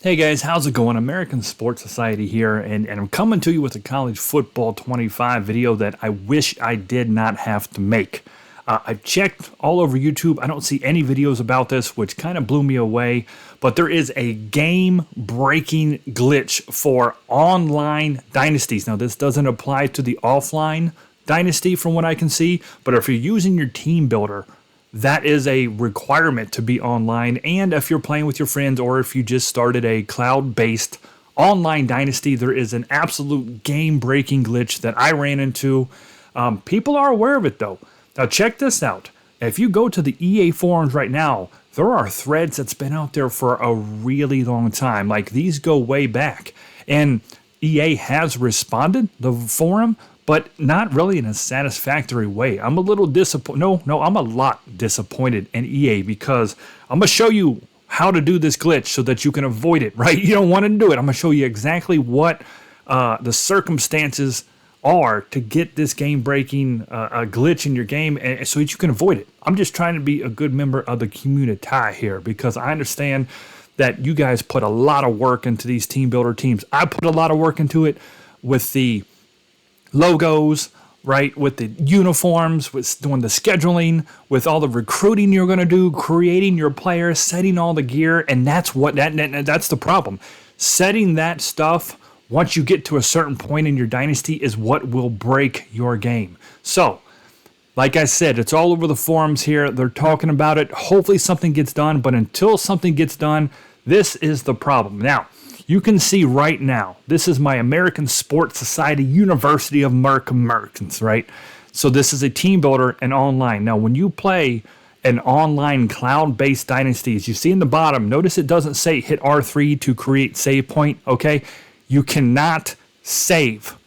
Hey guys, how's it going? American Sports Society here, and I'm coming to you with a college football 25 video that I wish I did not have to make. I've checked all over YouTube. I don't see any videos about this, which kind of blew me away. But there is a game-breaking glitch for online dynasties. Now, this doesn't apply to the offline dynasty from what I can see, but if you're using your team builder, that is a requirement to be online. And if you're playing with your friends or if you just started a cloud-based online dynasty, there is an absolute game-breaking glitch that I ran into. People are aware of it though. Now check this out. If you go to the EA forums right now, there are threads that's been out there for a really long time. Like these go way back. And EA has responded, the forum, but not really in a satisfactory way. I'm a little disappointed. No, I'm a lot disappointed in EA because I'm going to show you how to do this glitch so that you can avoid it, right? You don't want to do it. I'm going to show you exactly what the circumstances are to get this game-breaking glitch in your game and so that you can avoid it. I'm just trying to be a good member of the community here because I understand that you guys put a lot of work into these team builder teams. I put a lot of work into it with the logos, right, with the uniforms, with doing the scheduling, with all the recruiting you're going to do, creating your players, setting all the gear, and that's the problem. Setting that stuff once you get to a certain point in your dynasty is what will break your game. So, like I said, it's all over the forums here. They're talking about it. Hopefully something gets done, but until something gets done, this is the problem. Now, you can see right now, this is my American Sports Society University of Americans, right? So this is a team builder and online. Now, when you play an online cloud-based dynasty, as you see in the bottom, notice it doesn't say hit R3 to create save point, okay? You cannot save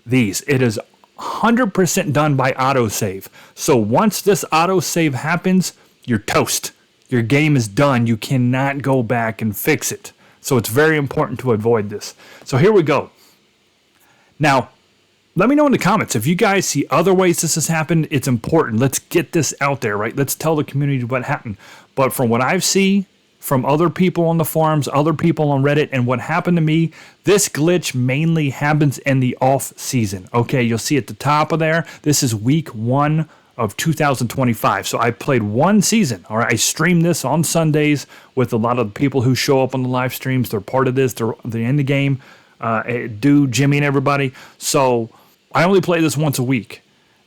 these. It is 100% done by autosave. So once this autosave happens, you're toast. Your game is done. You cannot go back and fix it. So it's very important to avoid this. So here we go. Now, let me know in the comments if you guys see other ways this has happened. It's important. Let's get this out there, right? Let's tell the community what happened. But from what I've seen from other people on the forums, other people on Reddit, and what happened to me, this glitch mainly happens in the off season. Okay, you'll see at the top of there, this is week 1 of 2025. So I played one season. All right, I stream this on Sundays with a lot of people who show up on the live streams. They're part of this. They're in the game. Dude, Jimmy, and everybody. So I only play this once a week.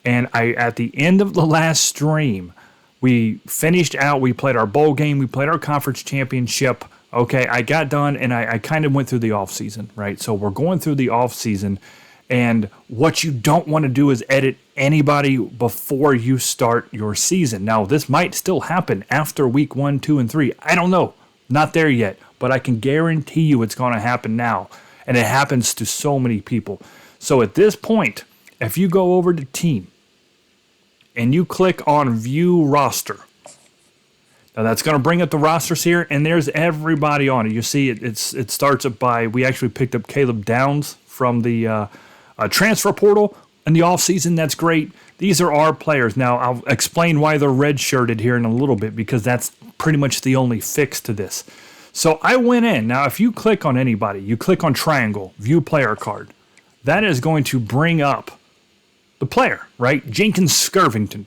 And at the end of the last stream, we finished out. We played our bowl game. We played our conference championship. Okay, I got done, and I kind of went through the off season, right? So we're going through the off season. And what you don't want to do is edit anybody before you start your season. Now, this might still happen after week 1, 2, and 3. I don't know. Not there yet. But I can guarantee you it's going to happen now. And it happens to so many people. So at this point, if you go over to Team and you click on View Roster, now that's going to bring up the rosters here. And there's everybody on it. You see it starts up by, we actually picked up Caleb Downs from the transfer portal in the offseason. That's great. These are our players. Now, I'll explain why they're redshirted here in a little bit because that's pretty much the only fix to this. So I went in. Now, if you click on anybody, you click on triangle, view player card, that is going to bring up the player, right? Jenkins Skirvington.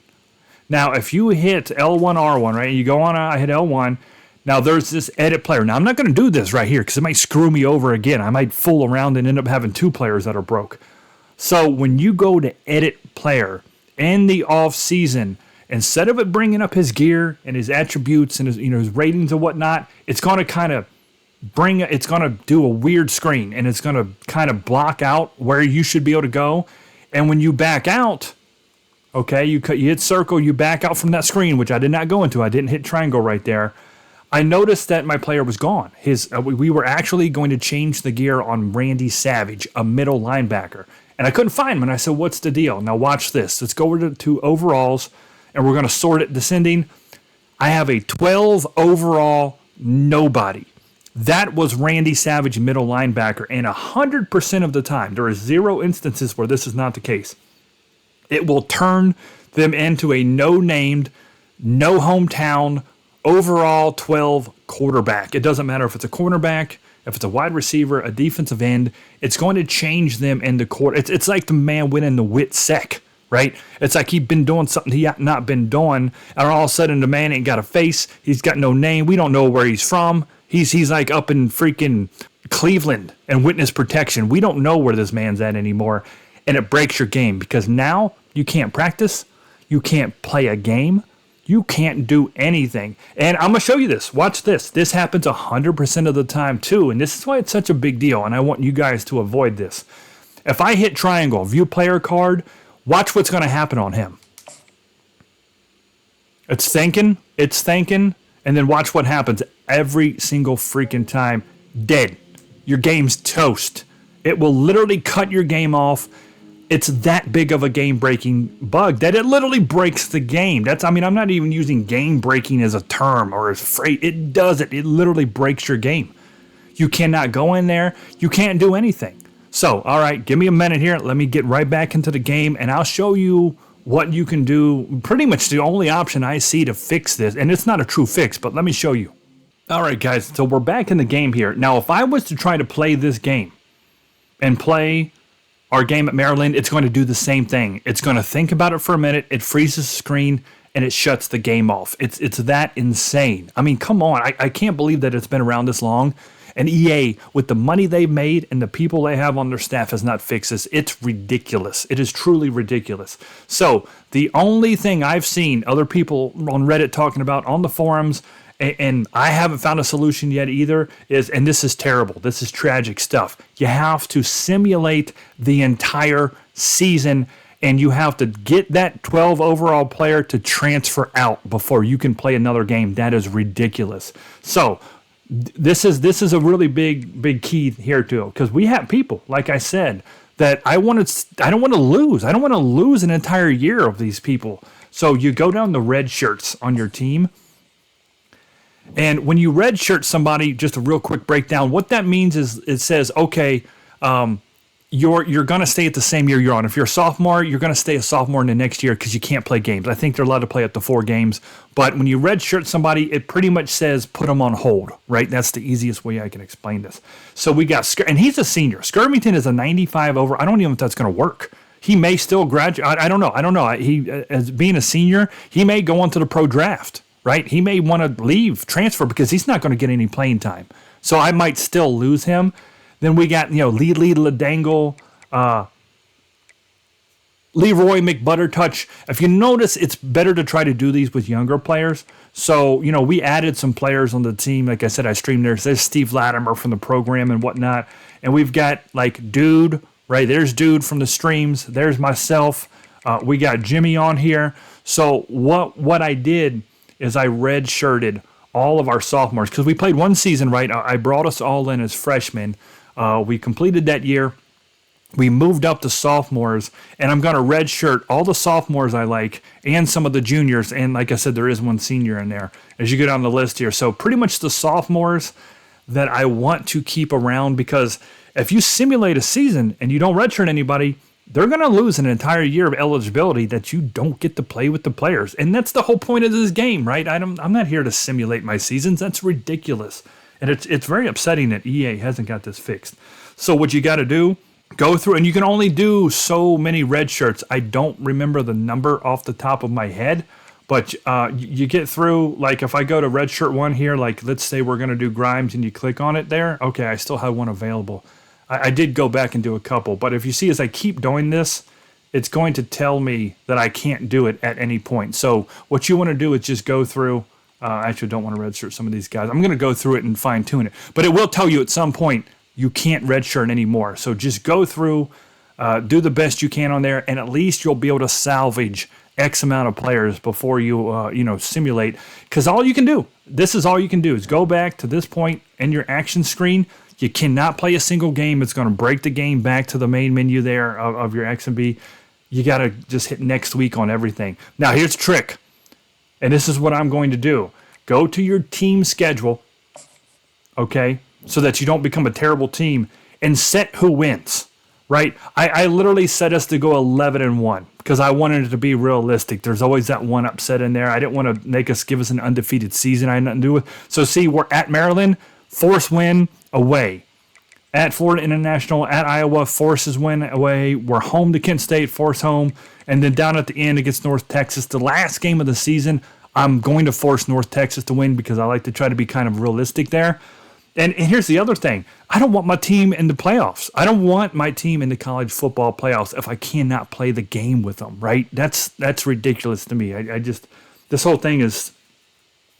Now, if you hit L1, R1, right, you go on, I hit L1. Now, there's this edit player. Now, I'm not going to do this right here because it might screw me over again. I might fool around and end up having 2 players that are broke. So when you go to edit player in the off season, instead of it bringing up his gear and his attributes and his ratings and whatnot, it's going to it's going to do a weird screen and it's going to kind of block out where you should be able to go. And when you back out, okay, you hit circle, you back out from that screen, which I did not go into. I didn't hit triangle right there. I noticed that my player was gone. We were actually going to change the gear on Randy Savage, a middle linebacker. And I couldn't find him, and I said, what's the deal? Now watch this. Let's go over to overalls, and we're going to sort it descending. I have a 12 overall nobody. That was Randy Savage, middle linebacker, and 100% of the time, there are 0 instances where this is not the case. It will turn them into a no-named, no hometown overall 12 quarterback. It doesn't matter if it's a cornerback, if it's a wide receiver, a defensive end, it's going to change them in the court. It's like the man winning the wit sec, right? It's like he'd been doing something he had not been doing, and all of a sudden the man ain't got a face. He's got no name. We don't know where he's from. He's like up in freaking Cleveland and witness protection. We don't know where this man's at anymore, and it breaks your game because now you can't practice. You can't play a game. You can't do anything. And I'm going to show you this. Watch this. This happens 100% of the time too. And this is why it's such a big deal. And I want you guys to avoid this. If I hit triangle, view player card, watch what's going to happen on him. It's thinking. And then watch what happens every single freaking time. Dead. Your game's toast. It will literally cut your game off. It's that big of a game-breaking bug that it literally breaks the game. I'm not even using game-breaking as a term or as a phrase. It does it. It literally breaks your game. You cannot go in there. You can't do anything. So, all right, give me a minute here. Let me get right back into the game, and I'll show you what you can do. Pretty much the only option I see to fix this, and it's not a true fix, but let me show you. All right, guys, so we're back in the game here. Now, if I was to try to play this game and play our game at Maryland, it's going to do the same thing. It's going to think about it for a minute. It freezes the screen and it shuts the game off. It's that insane. I mean, come on. I can't believe that it's been around this long. And EA, with the money they've made and the people they have on their staff, has not fixed this. It's ridiculous. It is truly ridiculous. So the only thing I've seen other people on Reddit talking about on the forums, and I haven't found a solution yet either, and this is terrible. This is tragic stuff. You have to simulate the entire season, and you have to get that 12 overall player to transfer out before you can play another game. That is ridiculous. So this is a really big key here too, because we have people, like I said, that I don't want to lose. I don't want to lose an entire year of these people. So you go down the red shirts on your team. And when you redshirt somebody, just a real quick breakdown, what that means is it says, okay, you're going to stay at the same year you're on. If you're a sophomore, you're going to stay a sophomore in the next year because you can't play games. I think they're allowed to play up to 4 games. But when you redshirt somebody, it pretty much says put them on hold, right? That's the easiest way I can explain this. So we got, and he's a senior. Skirmington is a 95 over. I don't even know if that's going to work. He may still graduate. I don't know. He, as being a senior, he may go on to the pro draft. Right? He may want to leave, transfer, because he's not going to get any playing time. So I might still lose him. Then we got, Lee Ladangle, Leroy McButtertouch. If you notice, it's better to try to do these with younger players. So, we added some players on the team. Like I said, I streamed there. There's Steve Latimer from the program and whatnot. And we've got, Dude, right? There's Dude from the streams. There's myself. We got Jimmy on here. So what I did is I redshirted all of our sophomores because we played one season, right? I brought us all in as freshmen. We completed that year. We moved up to sophomores, and I'm going to redshirt all the sophomores I like and some of the juniors. And like I said, there is one senior in there as you go down the list here. So pretty much the sophomores that I want to keep around, because if you simulate a season and you don't redshirt anybody, they're going to lose an entire year of eligibility that you don't get to play with the players. And that's the whole point of this game, right? I'm not here to simulate my seasons. That's ridiculous. And it's very upsetting that EA hasn't got this fixed. So what you got to do, go through, and you can only do so many red shirts. I don't remember the number off the top of my head, but you get through, like if I go to red shirt 1 here, like let's say we're going to do Grimes and you click on it there. Okay, I still have one available. I did go back and do a couple, but if you see as I keep doing this, it's going to tell me that I can't do it at any point. So what you want to do is just go through. I actually don't want to redshirt some of these guys. I'm going to go through it and fine tune it, but it will tell you at some point you can't redshirt anymore. So just go through, do the best you can on there, and at least you'll be able to salvage X amount of players before you simulate. Because all you can do, this is all you can do, is go back to this point in your action screen. You cannot play a single game. It's going to break the game back to the main menu there of your X&B. You got to just hit next week on everything. Now, here's the trick, and this is what I'm going to do. Go to your team schedule, okay, so that you don't become a terrible team, and set who wins. right? I literally set us to go 11-1 because I wanted it to be realistic. There's always that one upset in there. I didn't want to make us give us an undefeated season. I had nothing to do with. So see, we're at Maryland, force win away. At Florida International, at Iowa, forces win away. We're home to Kent State, force home. And then down at the end against North Texas, the last game of the season, I'm going to force North Texas to win because I like to try to be kind of realistic there. And here's the other thing. I don't want my team in the playoffs. I don't want my team in the college football playoffs if I cannot play the game with them, right? That's ridiculous to me. I just, this whole thing is,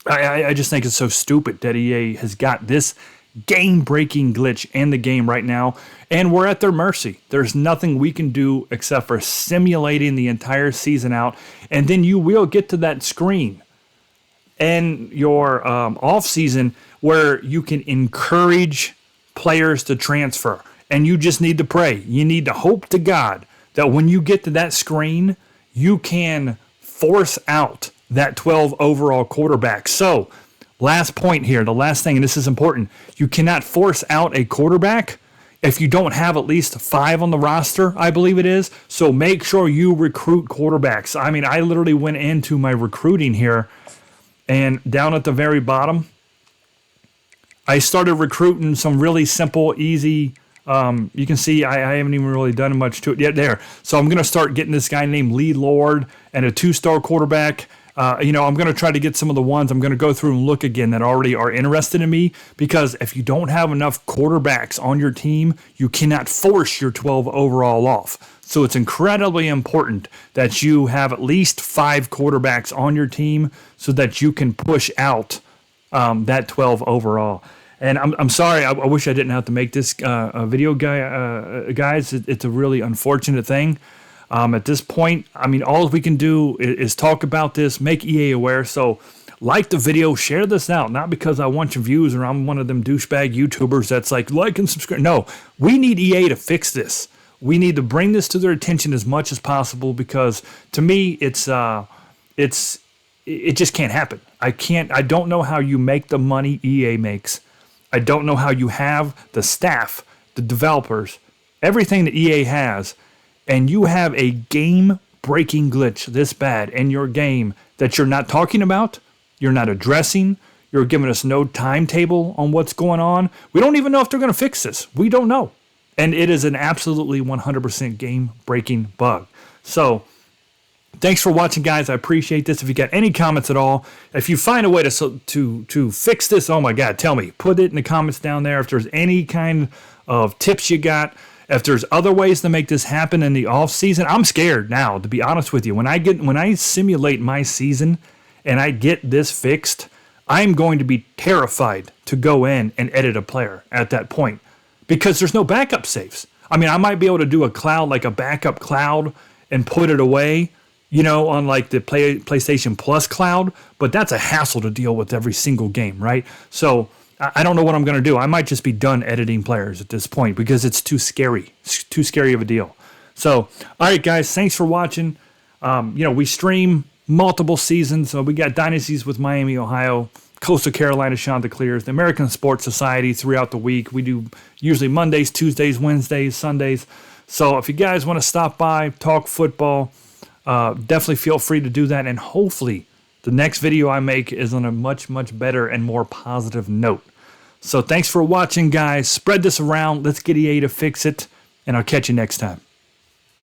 I just think it's so stupid that EA has got this game-breaking glitch in the game right now, and we're at their mercy. There's nothing we can do except for simulating the entire season out, and then you will get to that screen in your off-season where you can encourage players to transfer, and you just need to pray. You need to hope to God that when you get to that screen, you can force out that 12 overall quarterback. So, last point here, the last thing, and this is important, you cannot force out a quarterback if you don't have at least 5 on the roster, I believe it is. So make sure you recruit quarterbacks. I mean, I literally went into my recruiting here, and down at the very bottom, I started recruiting some really simple, easy, you can see I haven't even really done much to it yet there. So I'm going to start getting this guy named Lee Lord and a 2-star quarterback. I'm going to try to get some of the ones. I'm going to go through and look again that already are interested in me, because if you don't have enough quarterbacks on your team, you cannot force your 12 overall off. So it's incredibly important that you have at least 5 quarterbacks on your team so that you can push out that 12 overall. And I'm sorry, I wish I didn't have to make this video, guys. It's a really unfortunate thing. At this point, I mean, all we can do is talk about this, make EA aware. So like the video, share this out, not because I want your views or I'm one of them douchebag YouTubers that's like and subscribe. No, we need EA to fix this. We need to bring this to their attention as much as possible, because to me, it just can't happen. I don't know how you make the money EA makes. I don't know how you have the staff, the developers, everything that EA has, and you have a game-breaking glitch this bad in your game that you're not talking about, you're not addressing, you're giving us no timetable on what's going on. We don't even know if they're going to fix this. We don't know. And it is an absolutely 100% game-breaking bug. So, thanks for watching, guys. I appreciate this. If you got any comments at all, if you find a way to fix this, oh my God, tell me. Put it in the comments down there. If there's any kind of tips you got, if there's other ways to make this happen in the off season. I'm scared now, to be honest with you. When I simulate my season and I get this fixed, I'm going to be terrified to go in and edit a player at that point, because there's no backup saves. I mean, I might be able to do a cloud, like a backup cloud, and put it away, on like the PlayStation Plus cloud, but that's a hassle to deal with every single game, right? So I don't know what I'm going to do. I might just be done editing players at this point because it's too scary. It's too scary of a deal. So, all right, guys, thanks for watching. We stream multiple seasons. So we got Dynasties with Miami, Ohio, Coastal Carolina, Chanticleers, the American Sports Society throughout the week. We do usually Mondays, Tuesdays, Wednesdays, Sundays. So if you guys want to stop by, talk football, definitely feel free to do that. And hopefully the next video I make is on a much, much better and more positive note. So thanks for watching, guys. Spread this around. Let's get EA to fix it. And I'll catch you next time.